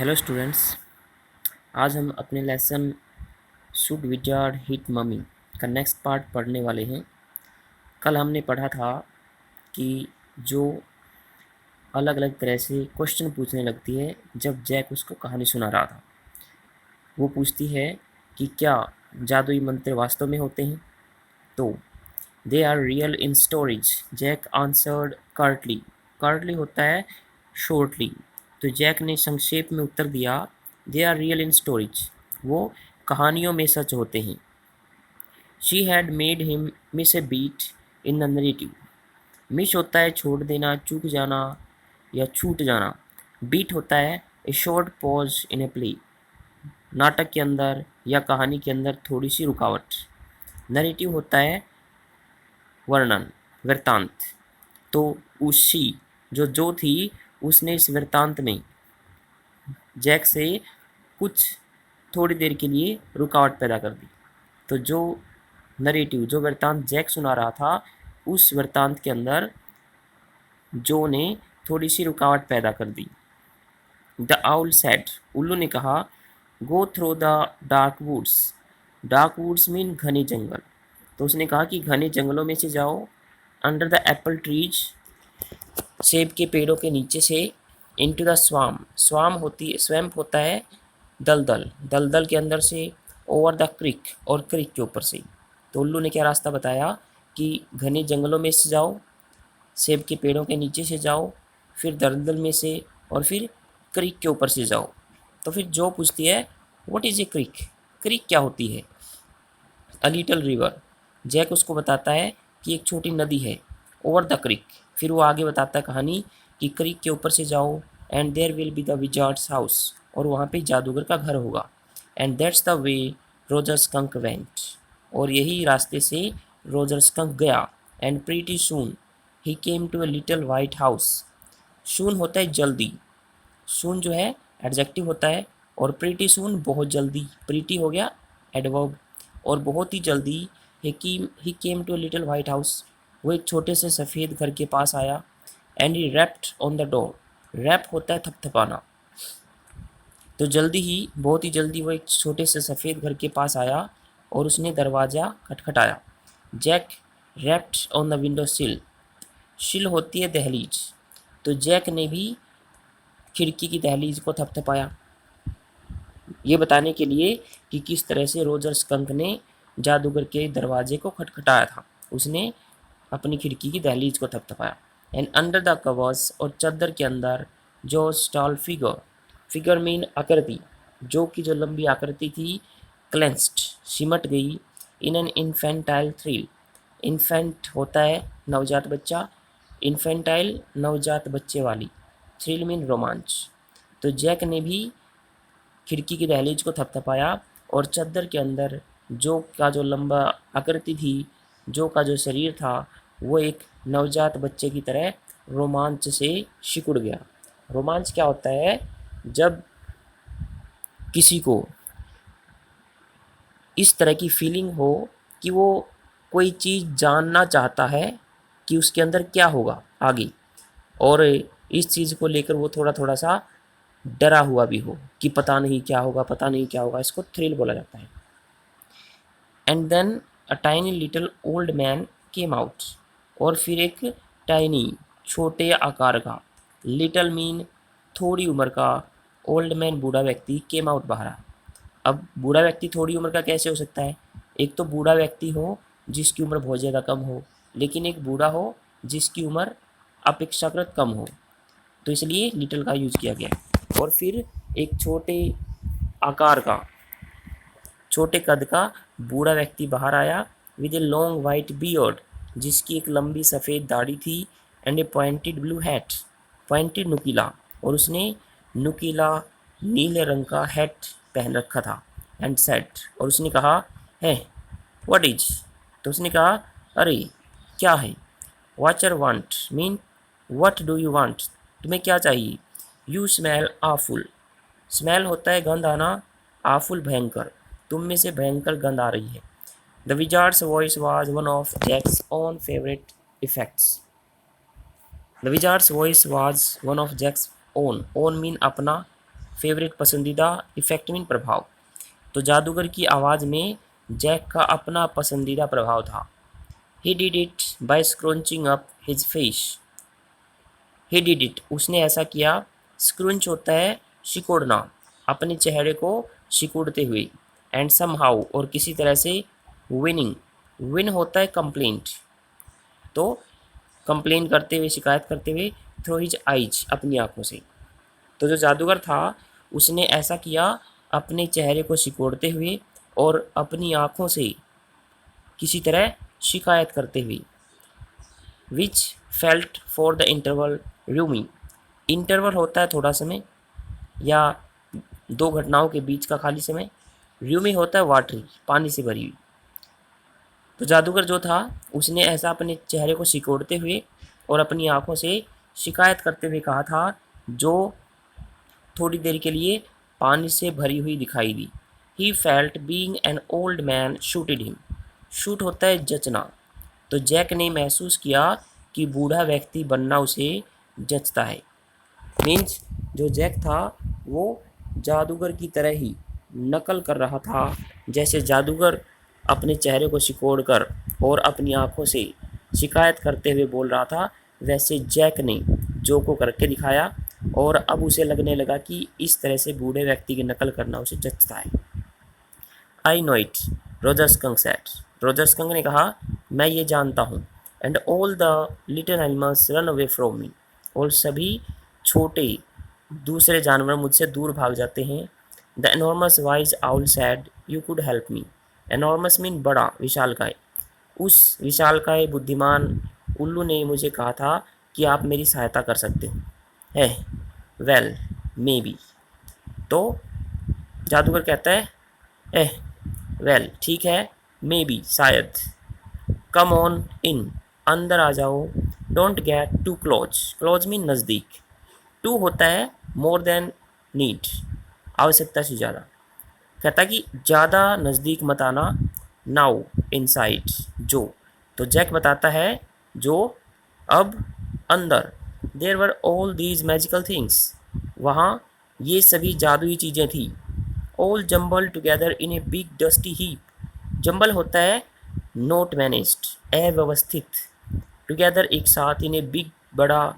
Hello students. आज हम अपने lesson should wizard hit mummy का नेक्स्ट पार्ट पढ़ने वाले हैं। कल हमने पढ़ा था कि जो अलग अलग तरह से क्वेश्चन पूछने लगती है जब जैक उसको कहानी सुना रहा था। वो पूछती है कि क्या जादुई मंत्र वास्तव में होते हैं, तो they are real in storage, Jack answered curtly. Curtly होता है शॉर्टली। तो जैक ने संक्षेप में उत्तर दिया, they are real in stories, वो कहानियों में सच होते हैं। She had made him miss a beat in the narrative. Miss होता है छोड़ देना, चूक जाना या छूट जाना। बीट होता है ए short pause in a play, नाटक के अंदर या कहानी के अंदर थोड़ी सी रुकावट। नरेटिव होता है वर्णन, वृत्तांत। तो उसी जो थी उसने इस वृत्तांत में जैक से कुछ थोड़ी देर के लिए रुकावट पैदा कर दी। तो जो नरेटिव, जो वृत्तांत जैक सुना रहा था, उस वृत्तांत के अंदर जो ने थोड़ी सी रुकावट पैदा कर दी। द आउल सेड, उल्लू ने कहा, go through the dark woods. Dark woods mean घने जंगल। तो उसने कहा कि घने जंगलों में से जाओ। अंडर द एप्पल ट्रीज, सेब के पेड़ों के नीचे से। इनटू द स्वाम, स्वाम होती है, स्वैम्प होता है दलदल, दलदल के अंदर से। ओवर द क्रिक, और क्रिक के ऊपर से। तो उल्लू ने क्या रास्ता बताया कि घने जंगलों में से जाओ, सेब के पेड़ों के नीचे से जाओ, फिर दलदल में से, और फिर क्रिक के ऊपर से जाओ। तो फिर जो पूछती है व्हाट इज़ ए क्रिक, क्रिक क्या होती है। अ लिटल रिवर, जैक उसको बताता है कि एक छोटी नदी है। ओवर द क्रिक, फिर वो आगे बताता है कहानी कि क्रिक के ऊपर से जाओ, and there will be the wizard's house, और वहाँ पे जादूगर का घर होगा। And that's the way Roger Skunk went, और यही रास्ते से रोजर स्कंक गया। And pretty soon he came to a little white house. Soon होता है जल्दी, सून जो है एडजेक्टिव होता है, और प्रीटी सून बहुत जल्दी, प्रीटी हो गया एडवर्ब, और बहुत ही जल्दी ही came to a little white house, वो एक छोटे से सफ़ेद घर के पास आया। And he rapped on the door, rap होता है थपथपाना। तो जल्दी ही, बहुत ही जल्दी वो एक छोटे से सफ़ेद घर के पास आया और उसने दरवाज़ा खटखटाया। Jack rapped on the window sill, sill होती है दहलीज। तो जैक ने भी खिड़की की दहलीज को थपथपाया, ये बताने के लिए कि किस तरह से रोजर स्कंक ने जादूगर के दरवाजे को खटखटाया था। उसने अपनी खिड़की की दहलीज को थपथपाया। एंड अंडर द कवर्स, और चादर के अंदर, जो स्टॉल फिगर, फिगर मीन आकृति, जो की जो लंबी आकृति थी, क्लेंस्ड, सिमट गई। In an infantile thrill, infant होता है नवजात बच्चा, इन्फेंटाइल नवजात बच्चे वाली, थ्रिल मीन रोमांच। तो जैक ने भी खिड़की की दहलीज को थपथपाया, और चादर के अंदर जो का जो लंबा आकृति थी, जो का जो शरीर था, वो एक नवजात बच्चे की तरह रोमांच से सिकुड़ गया। रोमांच क्या होता है, जब किसी को इस तरह की फीलिंग हो कि वो कोई चीज़ जानना चाहता है कि उसके अंदर क्या होगा आगे, और इस चीज़ को लेकर वो थोड़ा थोड़ा सा डरा हुआ भी हो कि पता नहीं क्या होगा, पता नहीं क्या होगा, इसको थ्रिल बोला जाता है। And then a tiny little old man came out, और फिर एक टाइनी, छोटे आकार का, लिटिल मीन थोड़ी उम्र का, ओल्ड मैन बूढ़ा व्यक्ति, केम आउट बाहर आया। अब बूढ़ा व्यक्ति थोड़ी उम्र का कैसे हो सकता है, एक तो बूढ़ा व्यक्ति हो जिसकी उम्र बहुत ज़्यादा कम हो, लेकिन एक बूढ़ा हो जिसकी उम्र अपेक्षाकृत कम हो, तो इसलिए लिटिल का यूज़ किया गया। और फिर एक छोटे आकार का, छोटे कद का बूढ़ा व्यक्ति बाहर आया, with a long white beard, जिसकी एक लंबी सफ़ेद दाढ़ी थी, and A pointed blue hat, pointed नुकीला, और उसने नुकीला नीले रंग का हैट पहन रखा था। एंड सेट, और उसने कहा है, व्हाट इज, तो उसने कहा अरे क्या है। Whatcha want mean what do you want, तुम्हें क्या चाहिए। यू स्मेल आफुल, स्मेल होता है गंध आना, आफुल भयंकर, तुम में से भयंकर गंध आ रही है। The wizard's voice was one of Jack's own favourite effects. The wizard's voice was one of Jack's own, own mean अपना, फेवरेट पसंदीदा, इफेक्ट मीन प्रभाव। तो जादूगर की आवाज़ में जैक का अपना पसंदीदा प्रभाव था। He did it by scrunching up his face. He did it, उसने ऐसा किया। स्क्रंच होता है सिकोड़ना, अपने चेहरे को सिकोड़ते हुए। एंड समहाउ, और किसी तरह से। विनिंग, विन होता है कंप्लेंट, तो कंप्लेन करते हुए, शिकायत करते हुए। थ्रू हिज आइज, अपनी आंखों से। तो जो जादूगर था उसने ऐसा किया, अपने चेहरे को सिकोड़ते हुए और अपनी आंखों से किसी तरह शिकायत करते हुए। Which felt for the interval roomy. Interval होता है थोड़ा समय या दो घटनाओं के बीच का खाली समय। रूमी होता है वाटरी, पानी से भरी हुई। तो जादूगर जो था उसने ऐसा अपने चेहरे को सिकोड़ते हुए और अपनी आंखों से शिकायत करते हुए कहा था, जो थोड़ी देर के लिए पानी से भरी हुई दिखाई दी। He felt being an old man suited him. Suit होता है जचना। तो जैक ने महसूस किया कि बूढ़ा व्यक्ति बनना उसे जचता है। मीन्स जो जैक था वो जादूगर की तरह ही नकल कर रहा था। जैसे जादूगर अपने चेहरे को सिकोड़कर और अपनी आंखों से शिकायत करते हुए बोल रहा था, वैसे जैक ने जो को करके दिखाया और अब उसे लगने लगा कि इस तरह से बूढ़े व्यक्ति की नकल करना उसे जचता है। I know it, Roger skunk said. Roger skunk ने कहा, मैं ये जानता हूँ। And all the little animals run away from me. और सभी छोटे दूसरे जानवर मुझसे दूर भाग जाते हैं। The enormous wise owl sad, you could help me. Enormous mean बड़ा, विशालकाय। उस विशालकाय बुद्धिमान उल्लू ने मुझे कहा था कि आप मेरी सहायता कर सकते हो। है वेल मे बी। तो जादूगर कहता है, एह वेल ठीक है, मे बी शायद। कम ऑन इन, अंदर आ जाओ। Don't get too close, close mean नज़दीक। टू होता है मोर देन नीड, आवश्यकता से ज़्यादा। कहता कि ज़्यादा नज़दीक मत आना। नाउ इनसाइड, जो। तो जैक बताता है जो, अब अंदर। There were all these magical things, वहाँ ये सभी जादुई चीज़ें थी। All jumble together in a big dusty heap. Jumble होता है नॉट मैनेज्ड, अव्यवस्थित। टुगेदर एक साथ, इन ए बिग बड़ा,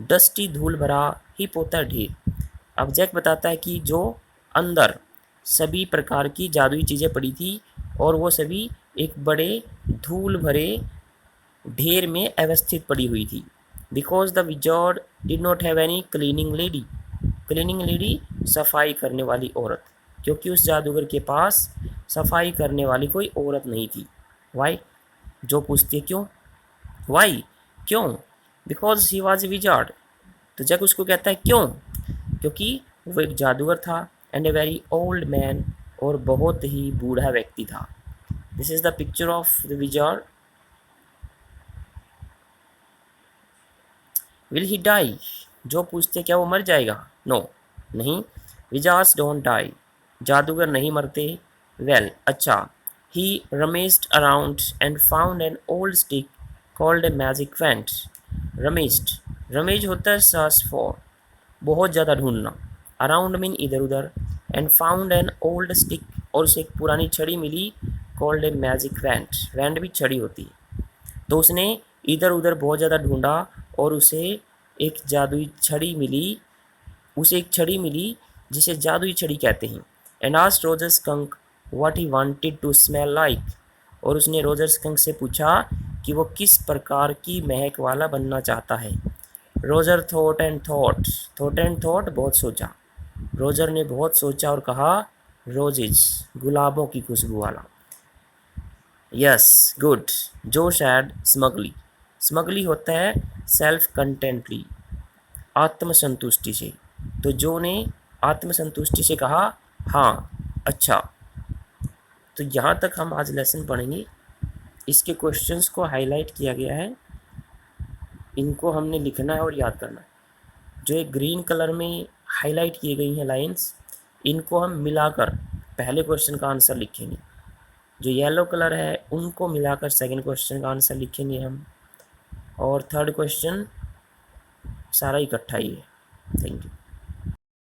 डस्टी धूल भरा, हीप होता है ढेर। अब जैक बताता है कि जो अंदर सभी प्रकार की जादुई चीज़ें पड़ी थी और वो सभी एक बड़े धूल भरे ढेर में अवस्थित पड़ी हुई थी। Because the wizard did not have any cleaning lady. Cleaning lady, सफाई करने वाली औरत। क्योंकि उस जादूगर के पास सफाई करने वाली कोई औरत नहीं थी। वाई, जो पूछती है क्यों। वाई, क्यों। Because he was a wizard. तो जैक उसको कहता है क्यों, क्योंकि वो एक जादूगर था। And a very old man, और बहुत ही बूढ़ा व्यक्ति था। This is the picture of the wizard. Will he die, जो पूछते क्या वो मर जाएगा। नो, नहीं। विजार्ड्स डोंट डाई, जादूगर नहीं मरते। वेल, अच्छा। He rummaged around and found an old stick called a magic wand. Rummaged, rummage होता है सर्च फॉर, बहुत ज़्यादा ढूंढना। अराउंड मीन इधर उधर। And found an old stick, और उसे एक पुरानी छड़ी मिली। Called a magic wand, wand भी छड़ी होती है। तो उसने इधर उधर बहुत ज़्यादा ढूंढा और उसे एक जादुई छड़ी मिली। उसे एक छड़ी मिली जिसे जादुई छड़ी कहते हैं। And asked Roger Skunk what he wanted to smell like. और उसने रोजर स्कंक से पूछा कि वो किस प्रकार की महक वाला बनना चाहता है। Roger thought and thought, thought and thought, बहुत सोचा। रोजर ने बहुत सोचा और कहा, रोजेज, गुलाबों की खुशबू वाला। Yes, good. जो शायद स्मगली, स्मगली होता है सेल्फ कंटेंटली, आत्मसंतुष्टि से। तो जो ने आत्मसंतुष्टि से कहा, हाँ, अच्छा। तो यहाँ तक हम आज लेसन पढ़ेंगे। इसके क्वेश्चंस को हाईलाइट किया गया है, इनको हमने लिखना है और याद करना है। जो एक ग्रीन कलर में हाईलाइट की गई हैं लाइंस, इनको हम मिलाकर पहले क्वेश्चन का आंसर लिखेंगे। जो येलो कलर है उनको मिलाकर सेकंड क्वेश्चन का आंसर लिखेंगे हम, और थर्ड क्वेश्चन सारा इकट्ठा ही है। Thank you.